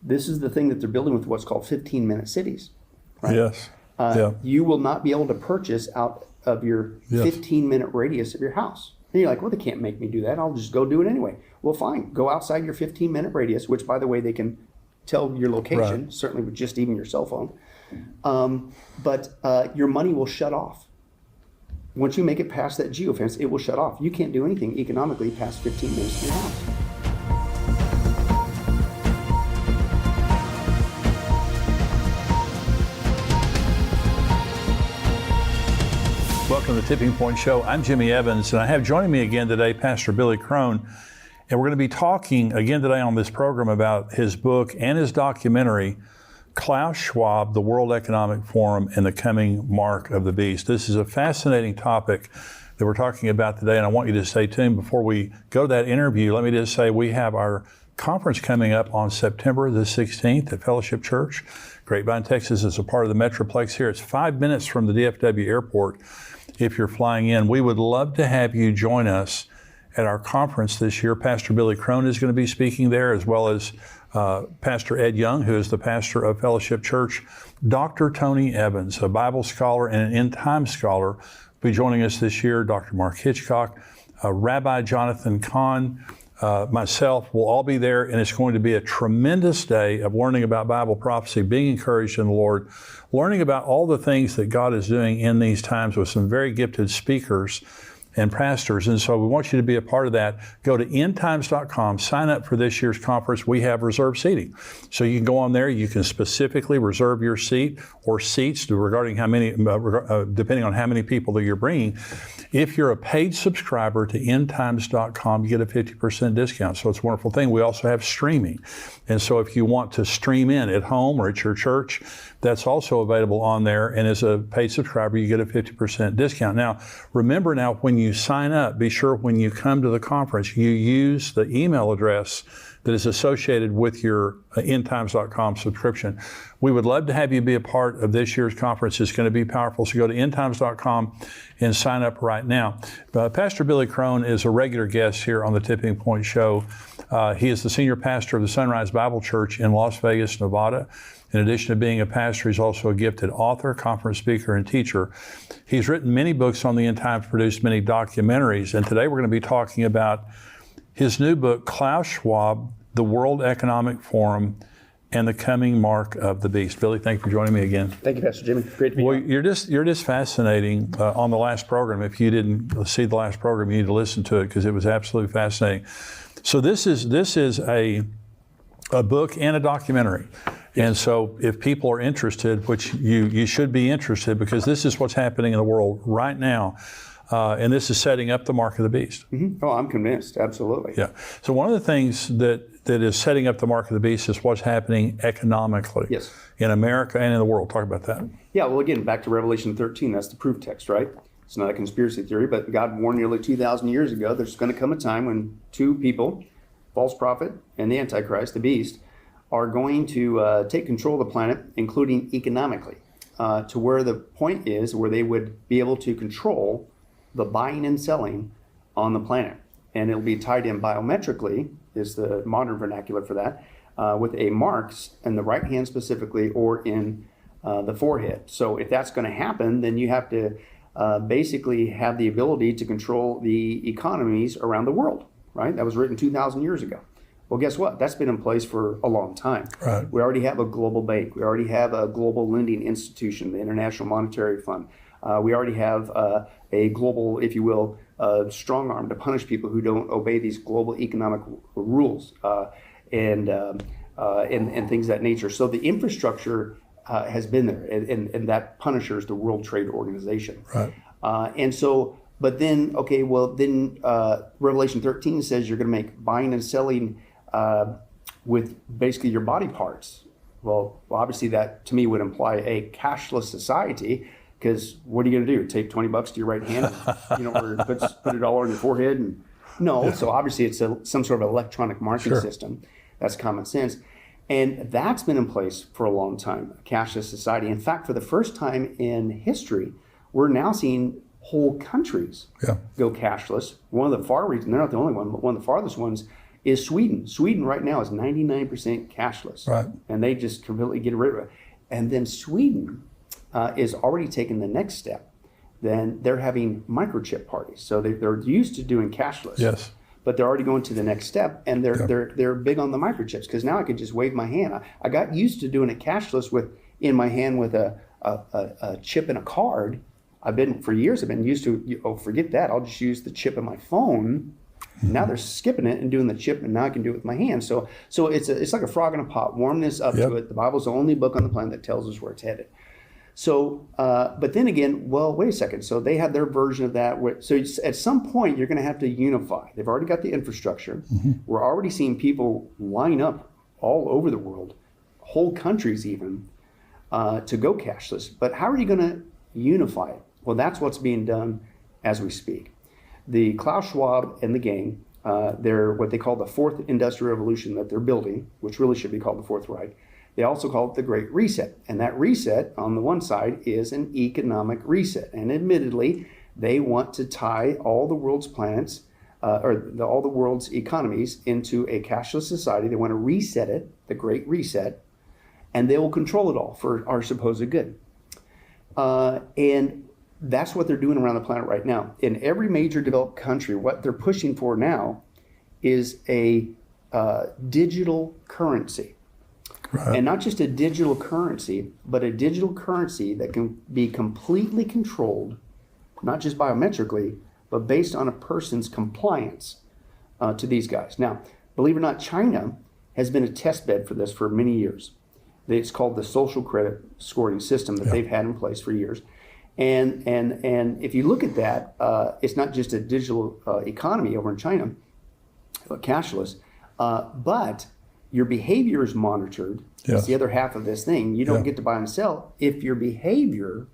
This is the thing that they're building with what's called 15-minute cities. Right? Yes. You will not be able to purchase out of your 15-minute radius of your house. And you're like, well, they can't make me do that. I'll just go do it anyway. Well, fine. Go outside your 15-minute radius, which, by the way, they can tell your location, certainly with just even your cell phone. But your money will shut off. Once you make it past that geofence, it will shut off. You can't do anything economically past 15 minutes to your house. Welcome to the Tipping Point Show. I'm Jimmy Evans, and I have joining me again today Pastor Billy Crone. And we're going to be talking again today on this program about his book and his documentary, Klaus Schwab, the World Economic Forum, and the Coming Mark of the Beast. This is a fascinating topic that we're talking about today, and I want you to stay tuned. Before we go to that interview, let me just say we have our conference coming up on September the 16th at Fellowship Church, Grapevine, Texas. It's a part of the Metroplex here. It's 5 minutes from the DFW airport if you're flying in. We would love to have you join us at our conference this year. Pastor Billy Crone is going to be speaking there, as well as Pastor Ed Young, who is the pastor of Fellowship Church. Dr. Tony Evans, a Bible scholar and an end-time scholar, will be joining us this year. Dr. Mark Hitchcock, Rabbi Jonathan Kahn, myself will all be there, and it's going to be a tremendous day of learning about Bible prophecy, being encouraged in the Lord, learning about all the things that God is doing in these times with some very gifted speakers and pastors. And so we want you to be a part of that. Go to endtimes.com, sign up for this year's conference. We have reserved seating. So you can go on there, you can specifically reserve your seat or seats regarding how many, depending on how many people that you're bringing. If you're a paid subscriber to endtimes.com, you get a 50% discount. So it's a wonderful thing. We also have streaming. And so if you want to stream in at home or at your church, that's also available on there. And as a paid subscriber, you get a 50% discount. Now, remember now, when you sign up, be sure when you come to the conference, you use the email address that is associated with your endtimes.com subscription. We would love to have you be a part of this year's conference. It's going to be powerful. So go to endtimes.com and sign up right now. Pastor Billy Crone is a regular guest here on the Tipping Point Show. He is the senior pastor of the Sunrise Bible Church in Las Vegas, Nevada. In addition to being a pastor, he's also a gifted author, conference speaker, and teacher. He's written many books on the end times, produced many documentaries, and today we're going to be talking about his new book, Klaus Schwab, the World Economic Forum, and the Coming Mark of the Beast. Billy, thank you for joining me again. Thank you, Pastor Jimmy. Great to be here. Well, you're just fascinating on the last program. If you didn't see the last program, you need to listen to it because it was absolutely fascinating. So this is a book and a documentary. And so if people are interested, which you should be interested, because this is what's happening in the world right now, and this is setting up the mark of the beast. Mm-hmm. Oh, I'm convinced, absolutely. Yeah. So one of the things that is setting up the mark of the beast is what's happening economically in America and in the world. Talk about that. Yeah, well, again, back to Revelation 13, that's the proof text, right? It's not a conspiracy theory, but God warned nearly 2,000 years ago there's going to come a time when two people, false prophet and the Antichrist, the beast, are going to take control of the planet, including economically, to where the point is where they would be able to control the buying and selling on the planet. And it'll be tied in biometrically, is the modern vernacular for that, with a marks in the right hand specifically or in the forehead. So if that's going to happen, then you have to basically have the ability to control the economies around the world, right? That was written 2,000 years ago. Well, guess what? That's been in place for a long time. Right. We already have a global bank. We already have a global lending institution, the International Monetary Fund. We already have a global, if you will, strong arm to punish people who don't obey these global economic rules and things of that nature. So the infrastructure has been there, and that punishers the World Trade Organization. Right. But then, Revelation 13 says you're going to make buying and selling with basically your body parts. Well, obviously that to me would imply a cashless society, because what are you going to do? Take $20 to your right hand, or put it all on your forehead? And no. So obviously it's some sort of electronic marking system. That's common sense. And that's been in place for a long time, a cashless society. In fact, for the first time in history, we're now seeing whole countries go cashless. One of the far regions, they're not the only one, but one of the farthest ones is Sweden. Sweden right now is 99% cashless. Right. And they just completely get rid of it. And then Sweden is already taking the next step. Then they're having microchip parties. So they're used to doing cashless. Yes. But they're already going to the next step, and they're big on the microchips, because now I could just wave my hand. I got used to doing it cashless in my hand with a chip and a card. For years I've been used to, forget that, I'll just use the chip in my phone. Now they're skipping it and doing the chip, and now I can do it with my hand. So it's like a frog in a pot. Warm this up to it. The Bible's the only book on the planet that tells us where it's headed. So, but then again, well, wait a second. So they have their version of that. So at some point, you're going to have to unify. They've already got the infrastructure. We're already seeing people line up all over the world, whole countries even, to go cashless. But how are you going to unify it? Well, that's what's being done as we speak. The Klaus Schwab and the gang, they're what they call the fourth industrial revolution that they're building, which really should be called the Fourth Reich. They also call it the Great Reset. And that reset, on the one side, is an economic reset. And admittedly, they want to tie all the world's planets, all the world's economies into a cashless society. They want to reset it, the Great Reset, and they will control it all for our supposed good. And that's what they're doing around the planet right now. In every major developed country, what they're pushing for now is a digital currency. Right. And not just a digital currency, but a digital currency that can be completely controlled, not just biometrically, but based on a person's compliance to these guys. Now, believe it or not, China has been a test bed for this for many years. It's called the social credit scoring system that they've had in place for years. And if you look at that, it's not just a digital economy over in China, cashless, but your behavior is monitored. That's the other half of this thing. You don't get to buy and sell if your behavior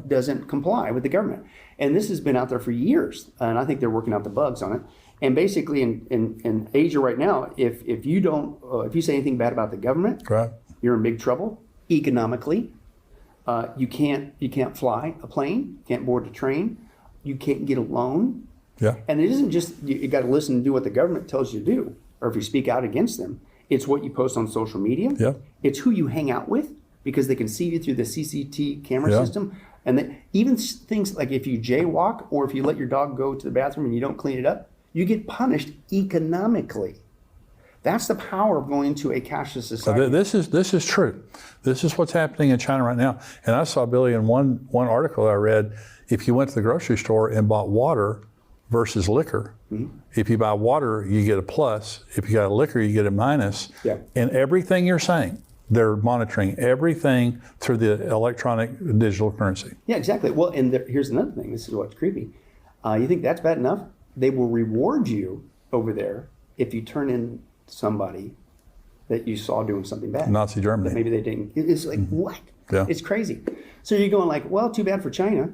doesn't comply with the government. And this has been out there for years, and I think they're working out the bugs on it. And basically, in Asia right now, if you say anything bad about the government, you're in big trouble economically. You can't fly a plane, can't board a train, you can't get a loan. And it isn't just you got to listen and do what the government tells you to do, or if you speak out against them. It's what you post on social media. It's who you hang out with, because they can see you through the CCTV camera system. And even things like if you jaywalk, or if you let your dog go to the bathroom and you don't clean it up, you get punished economically. That's the power of going to a cashless society. This is true. This is what's happening in China right now. And I saw, Billy, in one article I read, if you went to the grocery store and bought water versus liquor, if you buy water, you get a plus. If you got a liquor, you get a minus. And everything you're saying, they're monitoring everything through the electronic digital currency. Yeah, exactly. Well, and here's another thing. This is what's creepy. You think that's bad enough? They will reward you over there if you turn in somebody that you saw doing something bad. Nazi Germany. That maybe they didn't. It's like, what? It's crazy. So you're going like, well, too bad for China.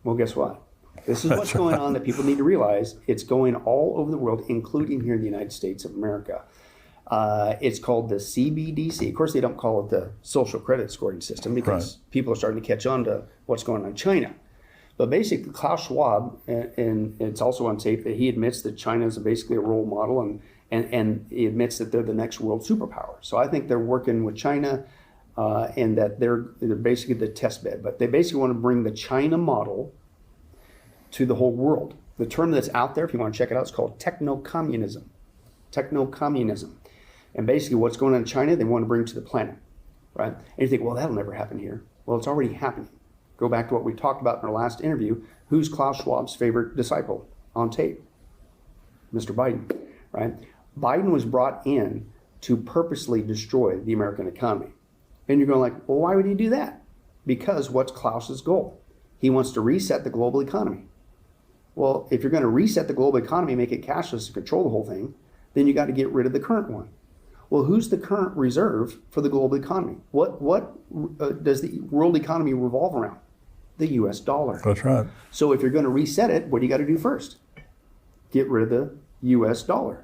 Well, guess what? This is what's going on that people need to realize. It's going all over the world, including here in the United States of America. It's called the CBDC. Of course, they don't call it the social credit scoring system, because people are starting to catch on to what's going on in China. But basically, Klaus Schwab, and it's also on tape, that he admits that China is basically a role model, and he admits that they're the next world superpower. So I think they're working with China, and that they're basically the test bed. But they basically want to bring the China model to the whole world. The term that's out there, if you want to check it out, it's called techno-communism. Techno-communism. And basically what's going on in China, they want to bring to the planet, right? And you think, well, that'll never happen here. Well, it's already happening. Go back to what we talked about in our last interview. Who's Klaus Schwab's favorite disciple on tape? Mr. Biden, right? Biden was brought in to purposely destroy the American economy. And you're going like, well, why would he do that? Because what's Klaus's goal? He wants to reset the global economy. Well, if you're going to reset the global economy, make it cashless and control the whole thing, then you got to get rid of the current one. Well, who's the current reserve for the global economy? What does the world economy revolve around? The U.S. dollar. That's right. So if you're going to reset it, what do you got to do first? Get rid of the U.S. dollar.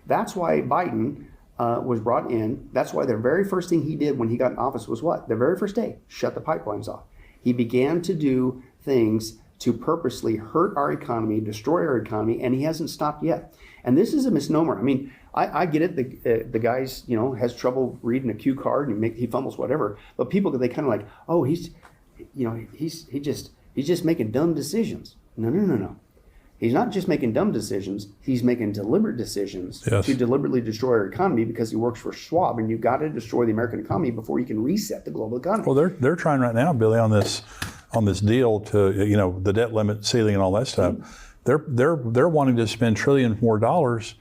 That's why Biden was brought in. That's why the very first thing he did when he got in office was what? The very first day, shut the pipelines off. He began to do things to purposely hurt our economy, destroy our economy, and he hasn't stopped yet. And this is a misnomer. I mean, I get it. The guy's, has trouble reading a cue card and he fumbles whatever. But people, they kind of like, oh, he's just making dumb decisions. No. He's not just making dumb decisions. He's making deliberate decisions to deliberately destroy our economy because he works for Schwab, and you've got to destroy the American economy before you can reset the global economy. Well, they're trying right now, Billy, on this deal to the debt limit ceiling and all that stuff. They're wanting to spend trillions more dollars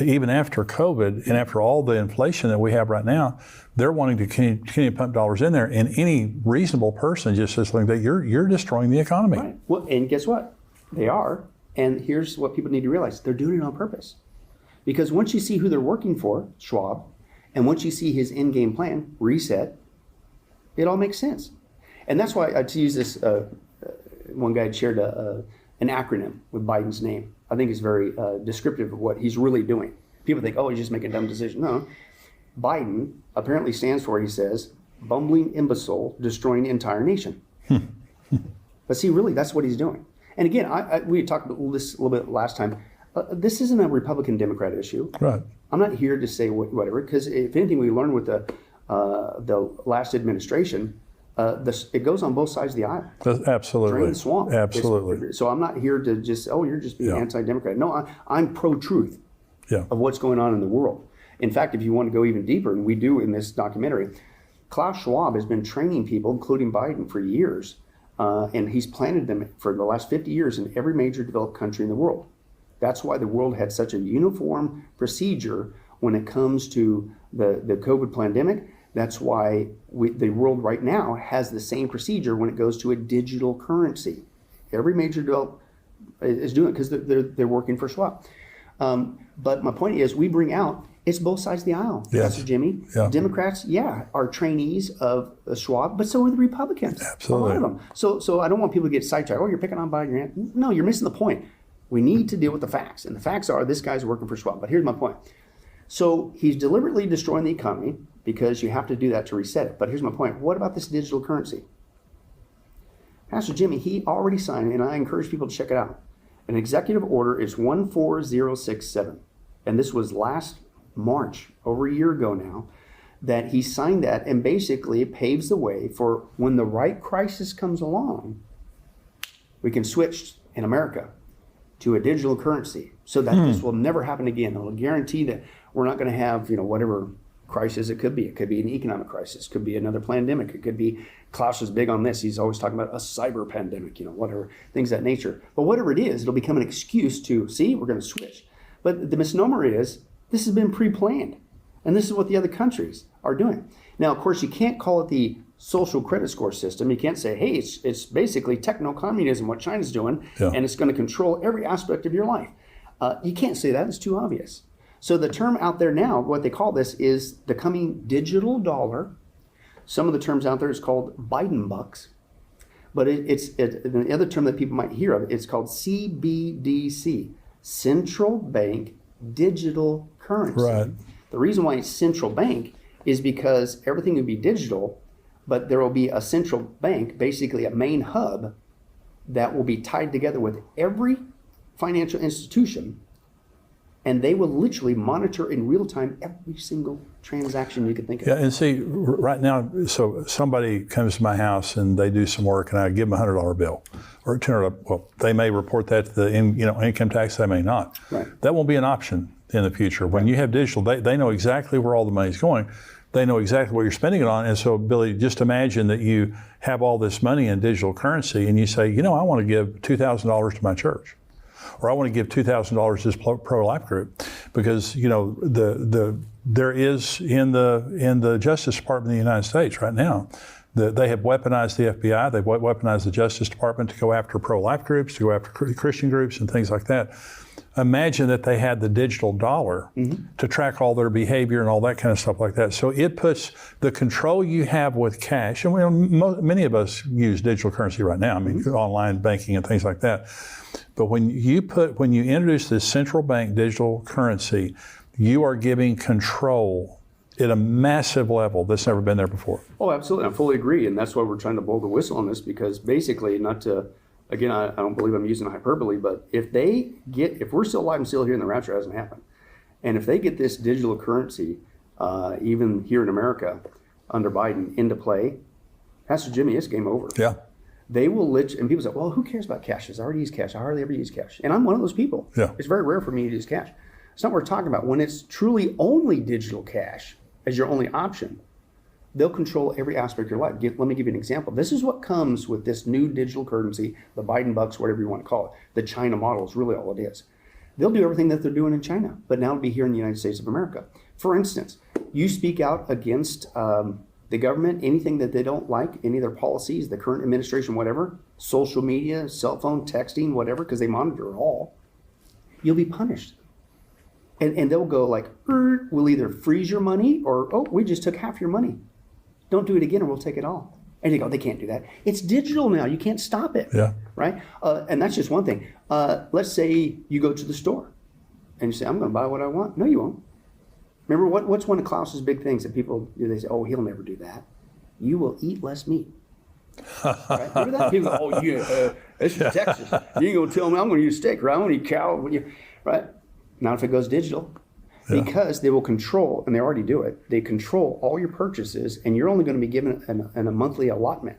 even after COVID and after all the inflation that we have right now. They're wanting to continue to pump dollars in there, and any reasonable person just says that you're destroying the economy. Right. Well, and guess what? They are. And here's what people need to realize. They're doing it on purpose. Because once you see who they're working for, Schwab, and once you see his end game plan, reset, it all makes sense. And that's why to use this, one guy had shared an acronym with Biden's name. I think it's very descriptive of what he's really doing. People think, oh, he's just making dumb decisions. No. Biden apparently stands for, he says, bumbling imbecile destroying entire nation. But see, really, that's what he's doing. And again, we talked about this a little bit last time. This isn't a Republican-Democrat issue. Right. I'm not here to say whatever, because if anything we learned with the last administration, it goes on both sides of the aisle. Absolutely. Drain the swamp. Absolutely. So I'm not here to just, you're just being anti-Democrat. No, I'm pro-truth of what's going on in the world. In fact, if you want to go even deeper, and we do in this documentary, Klaus Schwab has been training people, including Biden, for years. And he's planted them for the last 50 years in every major developed country in the world. That's why the world had such a uniform procedure when it comes to the COVID pandemic. That's why the world right now has the same procedure when it goes to a digital currency. Every major developed is doing it because they're working for Schwab. But my point is, we bring out, it's both sides of the aisle. Yes. Pastor Jimmy. Yeah. Democrats, are trainees of Schwab, but so are the Republicans. Absolutely. A lot of them. So I don't want people to get sidetracked. Oh, you're picking on Biden. No, you're missing the point. We need to deal with the facts. And the facts are, this guy's working for Schwab. But here's my point. So he's deliberately destroying the economy because you have to do that to reset it. But here's my point. What about this digital currency? Pastor Jimmy, he already signed, and I encourage people to check it out. An executive order is 14067. And this was last March, over a year ago now, that he signed that, and basically paves the way for when the right crisis comes along, we can switch in America to a digital currency so that this will never happen again. It'll guarantee that we're not going to have, whatever crisis it could be. It could be an economic crisis. It could be another pandemic. It could be, Klaus is big on this. He's always talking about a cyber pandemic, whatever, things of that nature. But whatever it is, it'll become an excuse to, see, we're going to switch. But the misnomer is, this has been pre-planned. And this is what the other countries are doing. Now, of course, you can't call it the social credit score system. You can't say, hey, it's basically techno-communism, what China's doing, and it's going to control every aspect of your life. You can't say that. It's too obvious. So the term out there now, what they call this is the coming digital dollar. Some of the terms out there is called Biden bucks. But the other term that people might hear of, it's called CBDC, Central Bank Digital Currency. Right. The reason why it's central bank is because everything would be digital, but there will be a central bank, basically a main hub, that will be tied together with every financial institution, and they will literally monitor in real time every single transaction you can think of. Yeah, and see, right now, so somebody comes to my house and they do some work, and I give them a $100 bill or $200. Well, they may report that to the income tax. They may not. Right. That won't be an option in the future. When you have digital, they know exactly where all the money's going. They know exactly what you're spending it on. And so, Billy, just imagine that you have all this money in digital currency, and you say, I want to give $2,000 to my church, or I want to give $2,000 to this pro-life group, because there is in the Justice Department of the United States right now, they have weaponized the FBI, they've weaponized the Justice Department to go after pro-life groups, to go after Christian groups and things like that. Imagine that they had the digital dollar to track all their behavior and all that kind of stuff like that. So it puts the control you have with cash, and many of us use digital currency right now, online banking and things like that. But when you introduce this central bank digital currency, you are giving control at a massive level that's never been there before. Oh, absolutely. I fully agree. And that's why we're trying to blow the whistle on this, because basically, not to again, I don't believe I'm using hyperbole, but if we're still alive and still here and the rapture hasn't happened, and if they get this digital currency, even here in America, under Biden, into play, Pastor Jimmy, it's game over. Yeah. They will and people say, well, who cares about cash? I already use cash. I hardly ever use cash. And I'm one of those people. Yeah. It's very rare for me to use cash. It's not what we're talking about. When it's truly only digital cash as your only option, they'll control every aspect of your life. Let me give you an example. This is what comes with this new digital currency, the Biden bucks, whatever you want to call it. The China model is really all it is. They'll do everything that they're doing in China, but now it'll be here in the United States of America. For instance, you speak out against the government, anything that they don't like, any of their policies, the current administration, whatever, social media, cell phone, texting, whatever, because they monitor it all, you'll be punished. And they'll go like, we'll either freeze your money or, oh, we just took half your money. Don't do it again or we'll take it all. And they go, they can't do that. It's digital now. You can't stop it. Yeah. Right? And that's just one thing. Let's say you go to the store and you say, I'm going to buy what I want. No, you won't. Remember, what's one of Klaus's big things that people do? They say, oh, he'll never do that. You will eat less meat. Right? Remember that? People go, oh, yeah, this is Texas. You ain't going to tell me I'm going to eat steak, right? I'm going to eat cow. Right? Not if it goes digital. Yeah. Because they will control, and they already do it, they control all your purchases, and you're only going to be given a monthly allotment.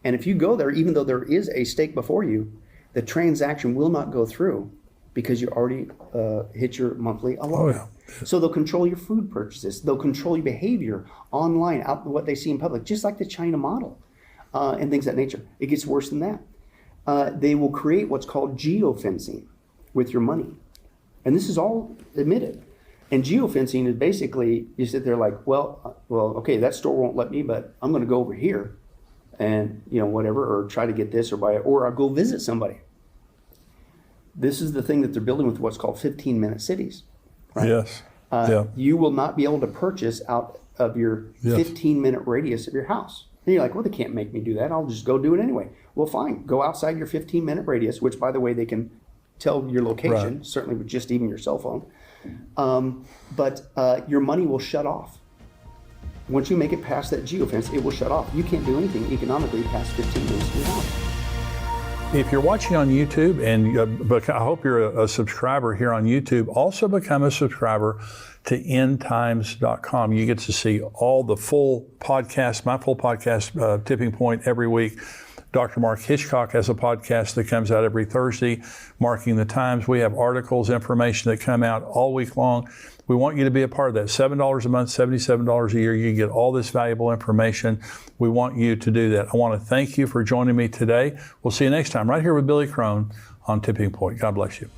And if you go there, even though there is a steak before you, the transaction will not go through because you already hit your monthly allotment. Oh, yeah. So they'll control your food purchases. They'll control your behavior online, out what they see in public, just like the China model and things of that nature. It gets worse than that. They will create what's called geofencing with your money. And this is all admitted. And geofencing is basically, you sit there like, well, okay, that store won't let me, but I'm going to go over here and, whatever, or try to get this or buy it, or I'll go visit somebody. This is the thing that they're building with what's called 15-minute cities. Right? Yes. Yeah. You will not be able to purchase out of your 15-minute radius of your house. And you're like, well, they can't make me do that. I'll just go do it anyway. Well, fine. Go outside your 15-minute radius, which, by the way, they can tell your location, right, certainly with just even your cell phone. But your money will shut off. Once you make it past that geofence, it will shut off. You can't do anything economically past 15 minutes of your house. If you're watching on YouTube, and I hope you're a subscriber here on YouTube, also become a subscriber to endtimes.com. You get to see all the full podcast, my full podcast, Tipping Point, every week. Dr. Mark Hitchcock has a podcast that comes out every Thursday, Marking the Times. We have articles, information that come out all week long. We want you to be a part of that. $7 a month, $77 a year. You get all this valuable information. We want you to do that. I want to thank you for joining me today. We'll see you next time right here with Billy Crone on Tipping Point. God bless you.